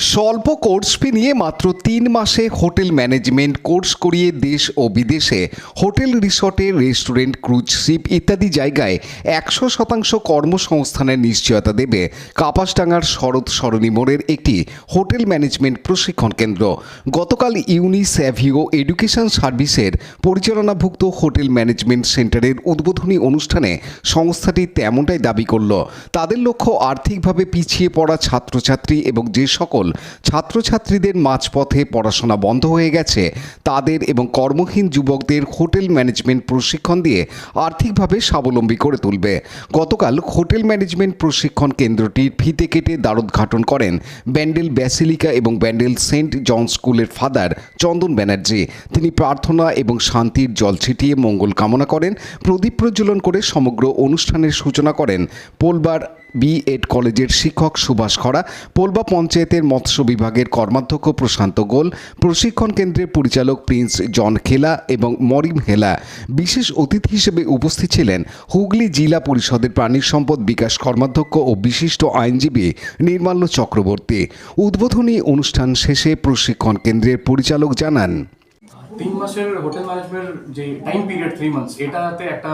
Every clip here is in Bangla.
স্বল্প কোর্স ফি নিয়ে মাত্র 3 মাসে হোটেল ম্যানেজমেন্ট কোর্স করিয়ে দেশ ও বিদেশে হোটেল, রিসর্টে, রেস্টুরেন্ট, ক্রুজ শিপ ইত্যাদি জায়গায় 100% কর্মসংস্থানের নিশ্চয়তা দেবে কাপাসডাঙ্গার শরৎ সরণি মোড়ের একটি হোটেল ম্যানেজমেন্ট প্রশিক্ষণ কেন্দ্র। গতকাল ইউনিস্যাভিও এডুকেশন সার্ভিসের পরিচালনাভুক্ত হোটেল ম্যানেজমেন্ট সেন্টারের উদ্বোধনী অনুষ্ঠানে সংস্থাটি তেমনটাই দাবি করল। তাদের লক্ষ্য আর্থিকভাবে পিছিয়ে পড়া ছাত্রছাত্রী এবং যে সকল ছাত্রছাত্রীদের মাঝপথে পড়াশোনা বন্ধ হয়ে গেছে তাদের এবং কর্মহীন যুবকদের হোটেল ম্যানেজমেন্ট প্রশিক্ষণ দিয়ে আর্থিকভাবে স্বাবলম্বী করে তুলবে। গতকাল হোটেল ম্যানেজমেন্ট প্রশিক্ষণ কেন্দ্রটির ফিতে কেটে দ্বারোদ্ঘাটন করেন ব্যান্ডেল ব্যাসিলিকা এবং ব্যান্ডেল সেন্ট জন স্কুলের ফাদার চন্দন ব্যানার্জি। তিনি প্রার্থনা এবং শান্তির জল ছিটিয়ে মঙ্গল কামনা করেন। প্রদীপ প্রজ্বলন করে সমগ্র অনুষ্ঠানের সূচনা করেন পোলবার বি.এড কলেজের শিক্ষক সুভাষ খরা, পোলবা পঞ্চায়েতের মৎস্য বিভাগের কর্মাধ্যক্ষ প্রশান্ত গোল, প্রশিক্ষণ কেন্দ্রের পরিচালক প্রিন্স জন খেলা এবং মরিম হেলা। বিশেষ অতিথি হিসেবে উপস্থিত ছিলেন হুগলি জেলা পরিষদের প্রাণী সম্পদ বিকাশ কর্মাধ্যক্ষ ও বিশিষ্ট আইনজীবী নির্মাল্য চক্রবর্তী। উদ্বোধনী অনুষ্ঠান শেষে প্রশিক্ষণ কেন্দ্রের পরিচালক জানান, 3 মাসের হোটেল ম্যানেজমেন্ট যে টাইম পিরিয়ড 3 মান্থস এটাতে একটা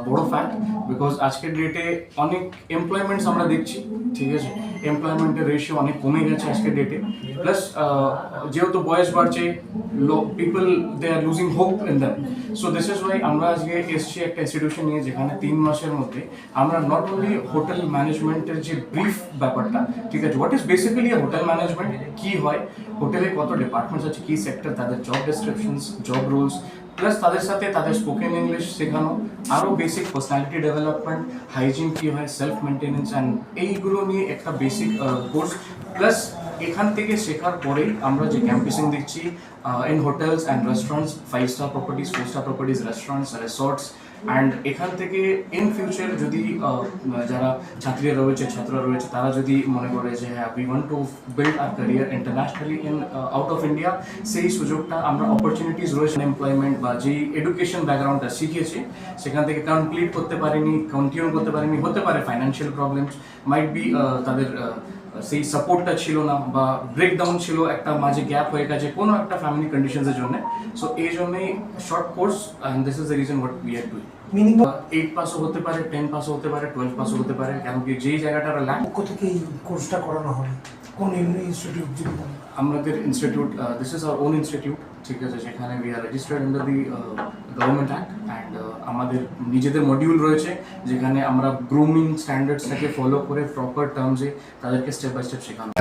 বড় ফ্যাক্ট, বিকজ আজকের ডেটে অনেক এমপ্লয়মেন্টস আমরা দেখছি, ঠিক আছে, এমপ্লয়মেন্টের রেশিও অনেক কমে গেছে আজকের ডেটে। প্লাস যেহেতু বয়স বাড়ছে, people they are losing hope in them. So this is why আমরা আজকে এসছি একটা ইনস্টিটিউশন নিয়ে, যেখানে 3 মাসের মধ্যে আমরা নট অনলি হোটেল ম্যানেজমেন্টের যে ব্রিফ ব্যাপারটা, ঠিক আছে, what is basically hotel management, কি হয়, হোটেলে কত ডিপার্টমেন্টস আছে, কি সেক্টর, তাদের job descriptions, job roles, plus তাদের সাথে তাদের স্পোকেন ইংলিশ শেখানো, আরও বেসিক পার্সোনালিটি ডেভেলপমেন্ট, হাইজিন কী হয়, সেলফ মেনটেনেন্স অ্যান্ড এইগুলো নিয়ে একটা বেসিক কোর্স। প্লাস এখান থেকে শেখার পরেই আমরা যে ক্যাম্পাসিং দিচ্ছি in hotels and restaurants, 5-star properties, 4-star properties, restaurants, resorts. And এখান থেকে ইন ফিউচার যদি যারা ছাত্ররা রয়েছে তারা যদি মনে করে যে হ্যাঁ we want to build our career internationally in out of India, সেই সুযোগটা আমরা অপরচুনিটিস রয়েছে এমপ্লয়মেন্ট বা যেই এডুকেশন ব্যাকগ্রাউন্ডটা শিখেছি সেখান থেকে কমপ্লিট করতে পারিনি, কন্টিনিউ করতে পারিনি, হতে পারে ফাইন্যান্সিয়াল প্রবলেমস, মাইট বি তাদের সেই সাপোর্টটা ছিল না বা ব্রেকডাউন ছিল, একটা মাঝে গ্যাপ হয়ে গেছে কোনো একটা ফ্যামিলি কন্ডিশনসের জন্য। সো এই জন্যই short course, and this is the reason what we are doing. Minimum 8 পাসও হতে পারে, 10 পাসও হতে পারে, 12 পাসও হতে পারে, কারণ কি যেই জায়গাটা ল্যাক থেকে এই কোর্সটা করানো হবে, কোন ইনস্টিটিউট? আমাদের institute, this is our own institute, ঠিক আছে, যেখানে we are registered under the government act, and আমাদের নিজেদের মডিউল রয়েছে যেখানে আমরা গ্রুমিং স্ট্যান্ডার্ডসটাকে ফলো করে প্রপার টার্মসে তাদেরকে স্টেপ বাই স্টেপ শেখানো।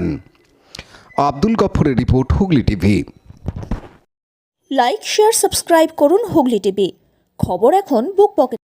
আব্দুল গফরের report, Hooghly TV. Like, share, subscribe করুন হুগলি টিভি। খবর এখন বুক পকেট।